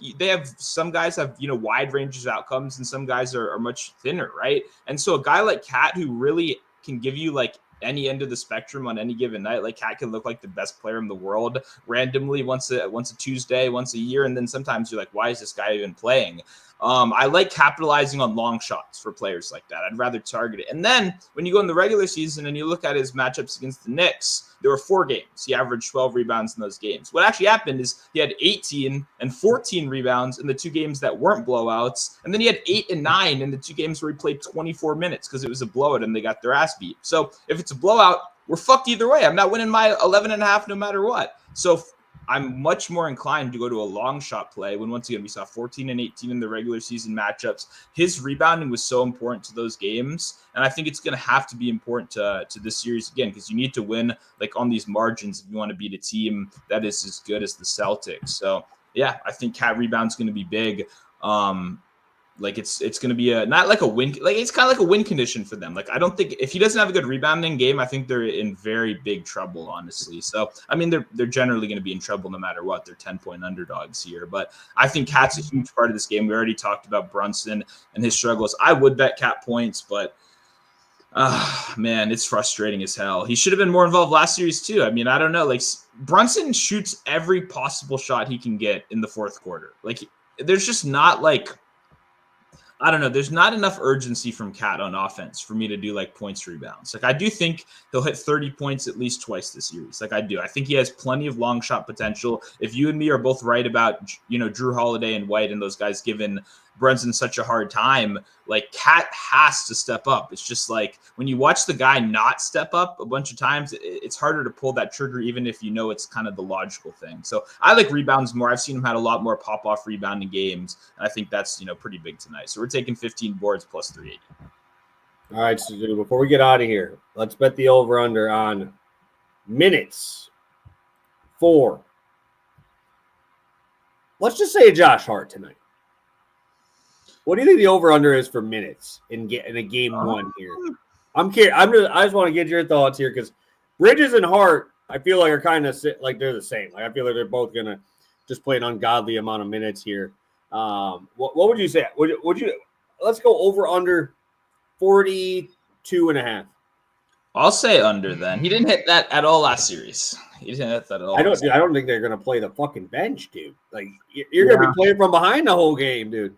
[SPEAKER 2] some guys have, wide ranges of outcomes, and some guys are much thinner, right? And so a guy like Cat, who really can give you like any end of the spectrum on any given night, like Cat can look like the best player in the world randomly once a Tuesday, once a year, and then sometimes you're like, why is this guy even playing? I like capitalizing on long shots for players like that. I'd rather target it. And then when you go in the regular season and you look at his matchups against the Knicks, there were 4 games. He averaged 12 rebounds in those games. What actually happened is he had 18 and 14 rebounds in the 2 games that weren't blowouts. And then he had 8 and 9 in the 2 games where he played 24 minutes because it was a blowout and they got their ass beat. So if it's a blowout, we're fucked either way. I'm not winning my 11 and a half no matter what. So I'm much more inclined to go to a long shot play when, once again, we saw 14 and 18 in the regular season matchups. His rebounding was so important to those games, and I think it's going to have to be important to this series again, because you need to win like on these margins if you want to beat a team that is as good as the Celtics. So yeah, I think Cat rebound's going to be big. Like it's going to be not like a win, like it's kind of like a win condition for them. Like I don't think if he doesn't have a good rebounding game, I think they're in very big trouble, honestly. So I mean, they're generally going to be in trouble no matter what. They're 10-point underdogs here, but I think Cat's a huge part of this game. We already talked about Brunson and his struggles. I would bet Cat points, but man, it's frustrating as hell. He should have been more involved last series too. I mean, I don't know. Like Brunson shoots every possible shot he can get in the fourth quarter. Like there's just not like, I don't know. There's not enough urgency from Cat on offense for me to do like points rebounds. Like I do think he'll hit 30 points at least twice this series. Like I do. I think he has plenty of long shot potential. If you and me are both right about, Drew Holiday and White and those guys giving Brunson such a hard time, like Cat has to step up. It's just like when you watch the guy not step up a bunch of times, it's harder to pull that trigger, even if you know it's kind of the logical thing. So I like rebounds more. I've seen him had a lot more pop-off rebounding games, and I think that's, pretty big tonight. So we're taking 15 boards plus 380.
[SPEAKER 1] All right, so before we get out of here, let's bet the over-under on minutes for, let's just say, Josh Hart tonight. What do you think the over/under is for minutes in a game one here? I'm curious. I just want to get your thoughts here because Bridges and Hart, I feel like are kind of like they're the same. Like I feel like they're both gonna just play an ungodly amount of minutes here. What would you say? Would you? Let's go over/under 42.5.
[SPEAKER 2] I'll say under then. He didn't hit that at all last series. He didn't hit that at all.
[SPEAKER 1] I don't think they're gonna play the fucking bench, dude. Like you're gonna be playing from behind the whole game, dude.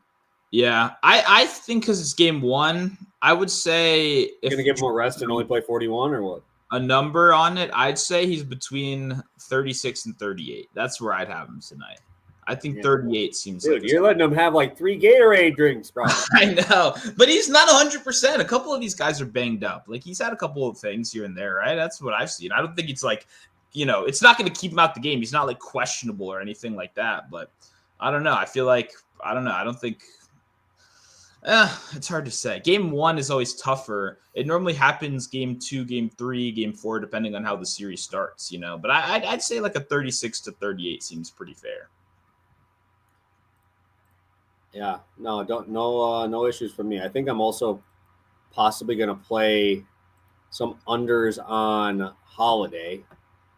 [SPEAKER 2] Yeah, I think because it's game one, I would say if
[SPEAKER 1] you're gonna give him a rest and only play 41 or what?
[SPEAKER 2] A number on it, I'd say he's between 36 and 38. That's where I'd have him tonight. I think 38 seems
[SPEAKER 1] dude, like you're letting him have like 3 Gatorade drinks, bro.
[SPEAKER 2] I know, but he's not 100%. A couple of these guys are banged up. Like he's had a couple of things here and there, right? That's what I've seen. I don't think it's like, it's not going to keep him out the game. He's not like questionable or anything like that. But I don't know. I feel like I don't think. It's hard to say. Game one is always tougher. It normally happens game 2, game 3, game 4, depending on how the series starts, But I'd say like a 36 to 38 seems pretty fair.
[SPEAKER 1] Yeah, no issues for me. I think I'm also possibly going to play some unders on Holiday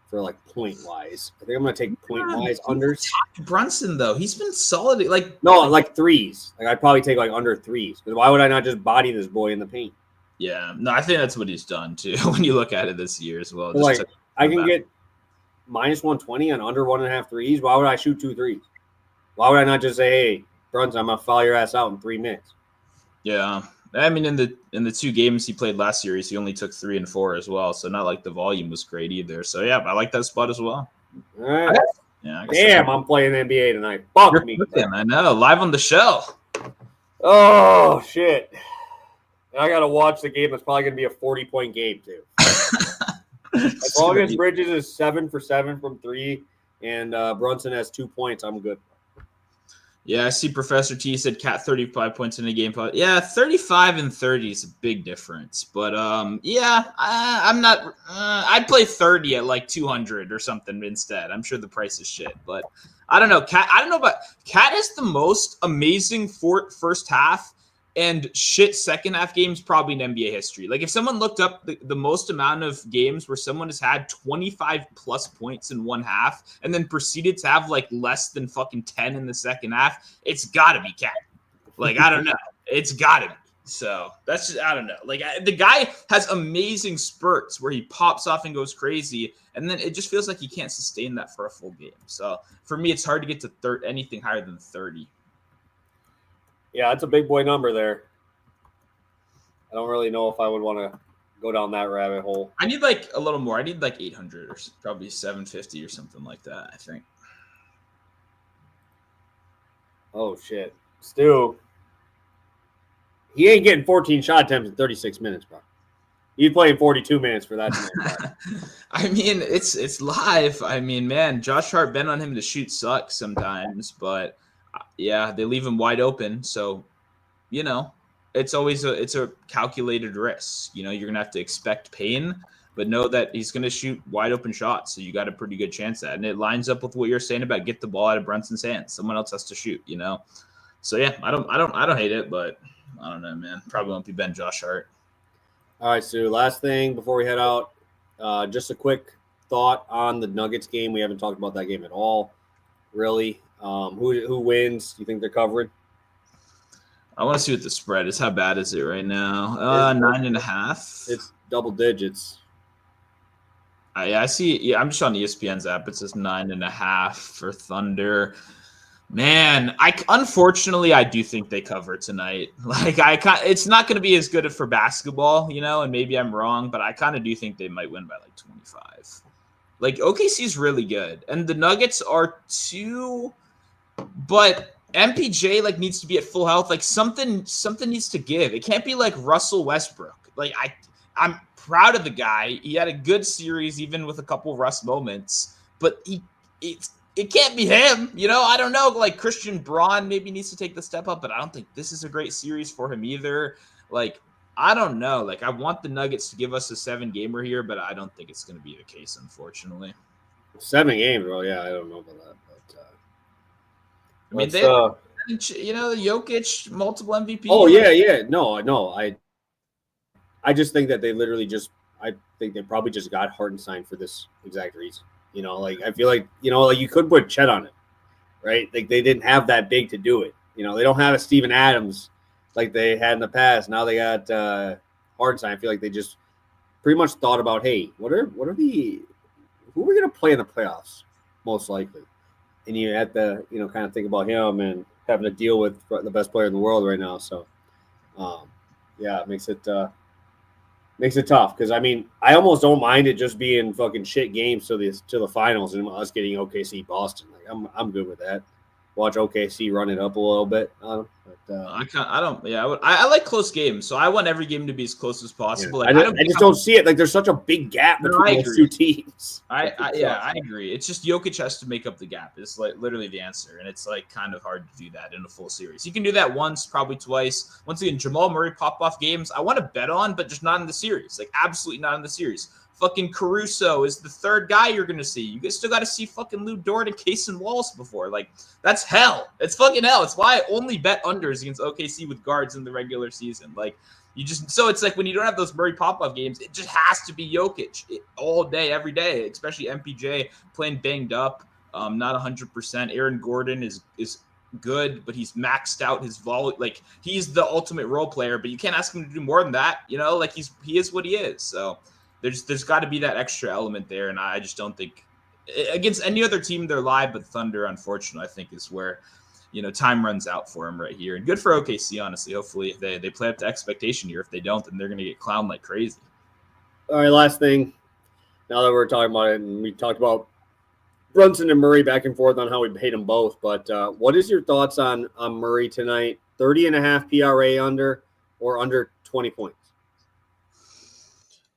[SPEAKER 1] for like point wise. I think I'm going to take point wise unders.
[SPEAKER 2] Brunson though, he's been solid.
[SPEAKER 1] Like threes. Like I'd probably take like under threes. Because why would I not just body this boy in the paint?
[SPEAKER 2] Yeah, no, I think that's what he's done too. When you look at it this year as well,
[SPEAKER 1] like I can get minus 120 on under 1.5 threes. Why would I shoot 2 threes? Why would I not just say, hey, Brunson, I'm gonna foul your ass out in 3 minutes?
[SPEAKER 2] Yeah. I mean, in the 2 games he played last series, he only took 3 and 4 as well. So not like the volume was great either. So yeah, I like that spot as well.
[SPEAKER 1] All right. Damn, I'm playing NBA tonight. Fuck me.
[SPEAKER 2] I know. Live on the show.
[SPEAKER 1] Oh shit. I gotta watch the game. That's probably gonna be a 40-point game too. As long as Bridges is 7 for 7 from 3 and Brunson has 2 points, I'm good.
[SPEAKER 2] Yeah, I see Professor T said Cat 35 points in a game. Yeah, 35 and 30 is a big difference. But yeah, I'm not. I'd play 30 at like 200 or something instead. I'm sure the price is shit, but I don't know. Cat, I don't know about Cat has the most amazing first half and shit second half games probably in NBA history. Like if someone looked up the most amount of games where someone has had 25 plus points in one half and then proceeded to have like less than fucking 10 in the second half, it's gotta be Cat. Like, I don't know. It's gotta be. So that's just, I don't know. Like the guy has amazing spurts where he pops off and goes crazy. And then it just feels like he can't sustain that for a full game. So for me, it's hard to get to anything higher than 30.
[SPEAKER 1] Yeah, it's a big boy number there. I don't really know if I would want to go down that rabbit hole.
[SPEAKER 2] I need like a little more. I need like 800 or probably 750 or something like that, I think.
[SPEAKER 1] Oh, shit. Stu, he ain't getting 14 shot attempts in 36 minutes, bro. He's playing 42 minutes for that tonight.
[SPEAKER 2] I mean, it's live. I mean, man, Josh Hart been on him to shoot sucks sometimes, but yeah, they leave him wide open. So, you know, it's always a calculated risk. You know, you're gonna have to expect pain, but know that he's gonna shoot wide open shots. So you got a pretty good chance at it. And it lines up with what you're saying about get the ball out of Brunson's hands. Someone else has to shoot, you know. So yeah, I don't hate it, but I don't know, man. Probably won't be Ben Josh Hart.
[SPEAKER 1] All right, Sue. Last thing before we head out, just a quick thought on the Nuggets game. We haven't talked about that game at all, really. Who wins? Do you think they're covering?
[SPEAKER 2] I want to see what the spread is. How bad is it right now? 9.5.
[SPEAKER 1] It's double digits.
[SPEAKER 2] I see. Yeah, I'm just on ESPN's app. It says 9.5 for Thunder. Man, unfortunately I do think they cover tonight. Like it's not going to be as good for basketball, you know, and maybe I'm wrong, but I kind of do think they might win by like 25. Like OKC is really good, and the Nuggets are too, but MPJ like needs to be at full health. Like something needs to give. It can't be like Russell Westbrook. Like I'm proud of the guy. He had a good series, even with a couple Russ moments, but it can't be him, you know. I don't know. Like Christian Braun maybe needs to take the step up, but I don't think this is a great series for him either. Like I don't know. Like I want the Nuggets to give us a 7-gamer here, but I don't think it's going to be the case, unfortunately.
[SPEAKER 1] 7 games, bro. Yeah, I don't know about that. But,
[SPEAKER 2] I mean, you know, Jokic, multiple MVP.
[SPEAKER 1] Oh yeah. No. I just think that they literally I think they probably just got Hartenstein for this exact reason. You know, like I feel like, you know, like you could put Chet on it, right? Like they didn't have that big to do it. You know, they don't have a Steven Adams like they had in the past. Now they got Hartenstein. I feel like they just pretty much thought about, hey, who are we going to play in the playoffs most likely? And you have to, you know, kind of think about him and having to deal with the best player in the world right now. So, yeah, it makes it tough because I mean I almost don't mind it just being fucking shit games to the finals and us getting OKC Boston. Like I'm good with that. Watch OKC run it up a little bit.
[SPEAKER 2] I like close games, so I want every game to be as close as possible.
[SPEAKER 1] Yeah.
[SPEAKER 2] Like,
[SPEAKER 1] I just don't see it. Like there's such a big gap between those two teams.
[SPEAKER 2] I agree. It's just Jokic has to make up the gap. It's like literally the answer, and it's like kind of hard to do that in a full series. You can do that once, probably twice. Once again, Jamal Murray pop-off games I want to bet on, but just not in the series. Like absolutely not in the series. Fucking Caruso is the third guy you're going to see. You guys still got to see fucking Lou Dort and Kaysen Wallace before. Like, that's hell. It's fucking hell. It's why I only bet unders against OKC with guards in the regular season. Like, so it's like when you don't have those Murray pop-off games, it just has to be Jokic all day, every day, especially MPJ playing banged up, not 100%. Aaron Gordon is good, but he's maxed out his volley. Like, he's the ultimate role player, but you can't ask him to do more than that. You know, like he is what he is. So, There's got to be that extra element there, and I just don't think against any other team they're live, but Thunder, unfortunately, I think is where, you know, time runs out for them right here. And good for OKC, honestly. Hopefully they play up to expectation here. If they don't, then they're going to get clowned like crazy.
[SPEAKER 1] All right, last thing. Now that we're talking about it, and we talked about Brunson and Murray back and forth on how we hate them both, but what is your thoughts on Murray tonight? 30.5 PRA under or under 20 points?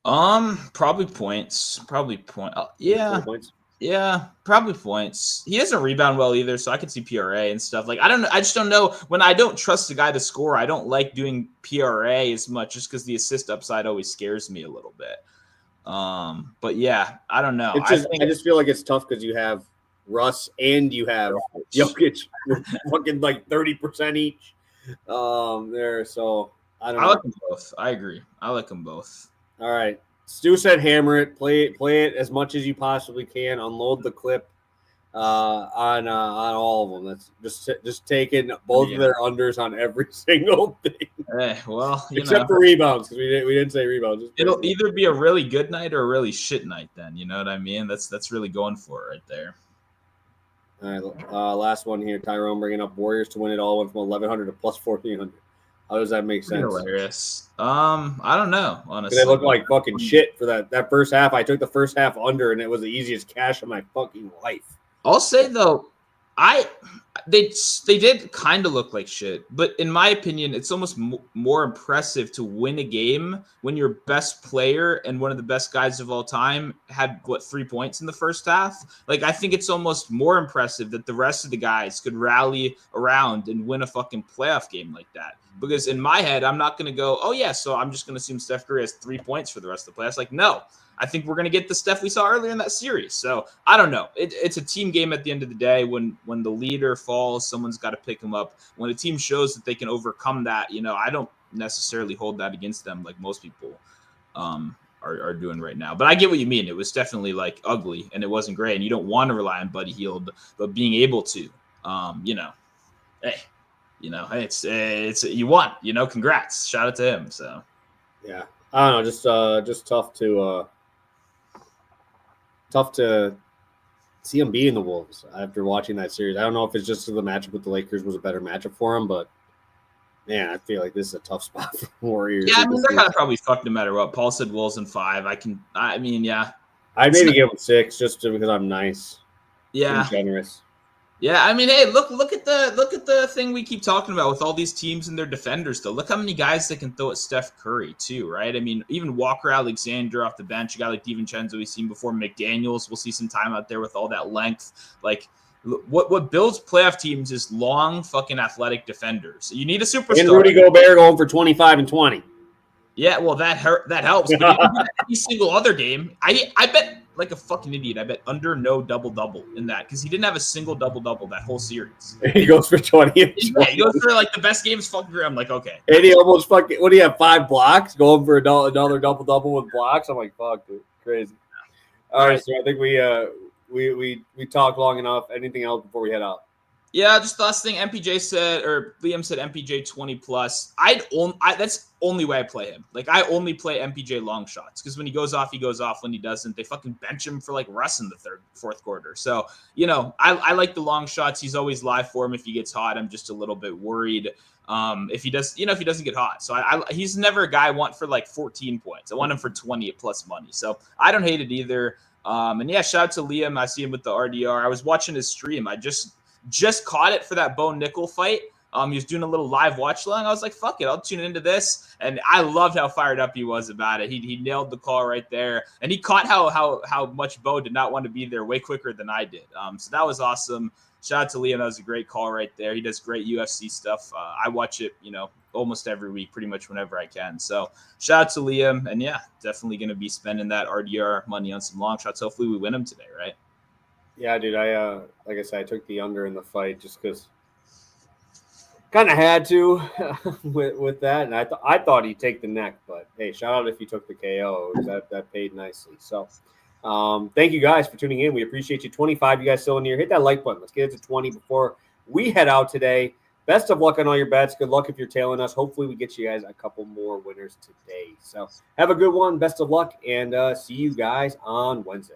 [SPEAKER 2] Probably points. Probably point.
[SPEAKER 1] Three
[SPEAKER 2] Yeah.
[SPEAKER 1] points.
[SPEAKER 2] Yeah, probably points. He doesn't rebound well either, so I could see PRA and stuff. Like, I don't know. I just don't know. When I don't trust the guy to score, I don't like doing PRA as much just because the assist upside always scares me a little bit. But yeah, I don't know.
[SPEAKER 1] I just feel like it's tough because you have Russ and you have Jokic with fucking like 30% each. There. So I don't know.
[SPEAKER 2] I like them both. I agree. I like them both.
[SPEAKER 1] All right. Stu said hammer it, play it as much as you possibly can, unload the clip on all of them. That's just taking both of their unders on every single thing.
[SPEAKER 2] Hey, well,
[SPEAKER 1] except for rebounds, because we didn't say rebounds.
[SPEAKER 2] It'll either be a really good night or a really shit night. Then you know what I mean. That's really going for it right there.
[SPEAKER 1] All right, last one here. Tyrone bringing up Warriors to win it all, went from 1,100 to plus 1,400. How does that make sense?
[SPEAKER 2] Hilarious. I don't know, honestly.
[SPEAKER 1] They look like fucking shit for that first half. I took the first half under, and it was the easiest cash of my fucking life.
[SPEAKER 2] I'll say though, they did kind of look like shit, but in my opinion, it's almost more impressive to win a game when your best player and one of the best guys of all time had 3 points in the first half. Like, I think it's almost more impressive that the rest of the guys could rally around and win a fucking playoff game like that. Because in my head, I'm not going to go, oh yeah, so I'm just going to assume Steph Curry has 3 points for the rest of the playoffs. Like, no. I think we're going to get the Steph we saw earlier in that series. So I don't know. It's a team game at the end of the day. When the leader falls, someone's got to pick him up. When a team shows that they can overcome that, I don't necessarily hold that against them like most people are doing right now. But I get what you mean. It was definitely like ugly and it wasn't great. And you don't want to rely on Buddy Hield, but being able to, hey, it's you won. Congrats. Shout out to him. So
[SPEAKER 1] yeah, I don't know. Just tough to see him beating the Wolves after watching that series. I don't know if it's just the matchup with the Lakers was a better matchup for him, but man, I feel like this is a tough spot for Warriors.
[SPEAKER 2] Yeah, I mean, they're kind of probably fucked no matter what. Paul said Wolves in 5. Yeah.
[SPEAKER 1] I'd maybe give them 6 just because I'm nice.
[SPEAKER 2] Yeah.
[SPEAKER 1] And generous.
[SPEAKER 2] Yeah, I mean, hey, look at the thing we keep talking about with all these teams and their defenders, though. Look how many guys that can throw at Steph Curry, too, right? I mean, even Walker Alexander off the bench, a guy like DiVincenzo we've seen before, McDaniels, we'll see some time out there with all that length. Like, what builds playoff teams is long, fucking athletic defenders. You need a superstar.
[SPEAKER 1] And Rudy Gobert going for 25 and 20.
[SPEAKER 2] Yeah, well, that helps. But every single other game, I bet – like a fucking idiot. I bet under no double-double in that because he didn't have a single double-double that whole series.
[SPEAKER 1] He goes for 20.
[SPEAKER 2] Yeah, he goes for like the best games fucking career. I'm like, okay.
[SPEAKER 1] And he almost fucking, what do you have, 5 blocks? Going for another double-double with blocks? I'm like, fuck, dude. Crazy. All right, so I think we talked long enough. Anything else before we head out? Yeah,
[SPEAKER 2] just the last thing MPJ said, or Liam said MPJ 20 plus. That's only way I play him. Like, I only play MPJ long shots because when he goes off, he goes off. When he doesn't, they fucking bench him for like Russ in the fourth quarter. So, I like the long shots. He's always live for him if he gets hot. I'm just a little bit worried if he doesn't get hot. So he's never a guy I want for like 14 points. I want him for 20 at plus money. So I don't hate it either. And yeah, shout out to Liam. I see him with the RDR. I was watching his stream. I just caught it for that Bo Nickel fight. He was doing a little live watch along. I was like, fuck it, I'll tune into this. And I loved how fired up he was about it. He nailed the call right there. And he caught how much Bo did not want to be there way quicker than I did. So that was awesome. Shout out to Liam. That was a great call right there. He does great UFC stuff. I watch it, almost every week, pretty much whenever I can. So shout out to Liam. And yeah, definitely going to be spending that RDR money on some long shots. Hopefully we win them today, right?
[SPEAKER 1] Yeah, dude. Like I said, I took the under in the fight just because kind of had to with that, and I thought he'd take the neck, but hey, shout out if you took the KO. That paid nicely. So, thank you guys for tuning in. We appreciate you. 25, you guys still in here. Hit that like button. Let's get it to 20 before we head out today. Best of luck on all your bets. Good luck if you're tailing us. Hopefully, we get you guys a couple more winners today. So, have a good one. Best of luck, and see you guys on Wednesday.